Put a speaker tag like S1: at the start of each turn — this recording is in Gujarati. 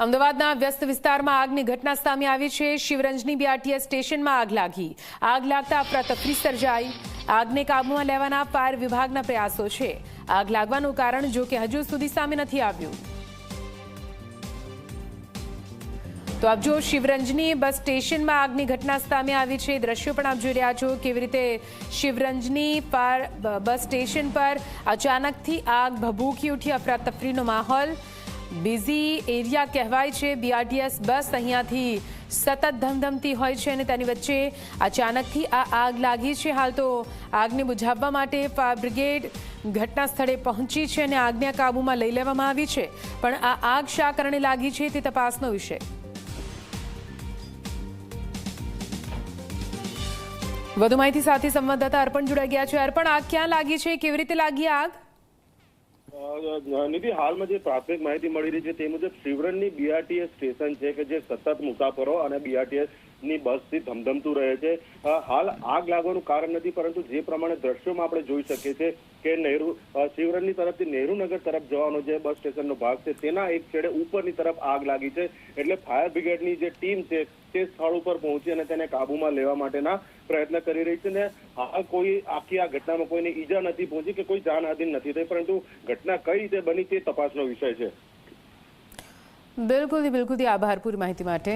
S1: અમદાવાદના વ્યસ્ત વિસ્તારમાં આગની ઘટના સામે આવી છે। શિવરંજની બીઆરટીએસ સ્ટેશનમાં આગ લાગી। આગ લાગતા અફરાતફરી સર્જાઈ। આગને કાબૂમાં લેવાના ફાયર વિભાગના પ્રયાસો છે। આગ લાગવાનું કારણ જો કે હજુ સુધી સામે નથી આવ્યું। તો આપ જો શિવરંજની બસ સ્ટેશનમાં આગની ઘટના સામે આવી છે। દ્રશ્યો પણ આપ જોઈ રહ્યા છો કેવી રીતે શિવરંજની બસ સ્ટેશન પર અચાનકથી આગ ભભૂકી ઉઠી। અફરાતફરીનો માહોલ। बिजी एरिया कहवाय छे। बीआरटीएस बस अहींयाथी सतत धमधमती होय छे अने तेनी वच्चे अचानकथी आ आग लागी छे। हाल तो આગને બુઝાવવા માટે ફાયર બ્રિગેડ ઘટના સ્થળે પહોંચી છે અને આગને કાબૂમાં લઈ લેવામાં આવી છે। પણ આ આગ શા કારણે લાગી છે તે તપાસનો વિષય। વધુ માહિતી સાથે સંવાદદાતા અર્પણ જોડાઈ ગયા છે। અર્પણ, આગ ક્યાં લાગી છે, કેવી રીતે લાગી આગ?
S2: નિધિ, હાલમાં જે પ્રાથમિક માહિતી મળી રહી છે તે મુજબ શિવરંજની બીઆરટીએસ સ્ટેશન છે કે જે સતત મુસાફરો અને બીઆરટીએસ ની બસથી ધમધમતું રહે છે। હાલ આગ લાગવાનું કારણ નથી, પરંતુ જે પ્રમાણે દ્રશ્યોમાં આપણે જોઈ શકીએ છીએ કે શિવરંજની તરફથી નહેરુનગર તરફ જવાનો જે બસ સ્ટેશનનો ભાગ છે તેના એક છેડે ઉપરની તરફ આગ લાગી છે। એટલે ફાયર બ્રિગેડની જે ટીમ છે તે સ્થળ ઉપર પહોંચી અને તેને કાબૂમાં લેવા માટેના પ્રયત્ન કરી રહી છે। ને હાલ કોઈ આખી આ ઘટનામાં કોઈને ઈજા નથી પહોંચી કે કોઈ જાનહાનિ નથી થઈ, પરંતુ ઘટના કઈ રીતે બની તે તપાસનો વિષય છે।
S1: બિલકુલ, આભાર પૂરી માહિતી માટે।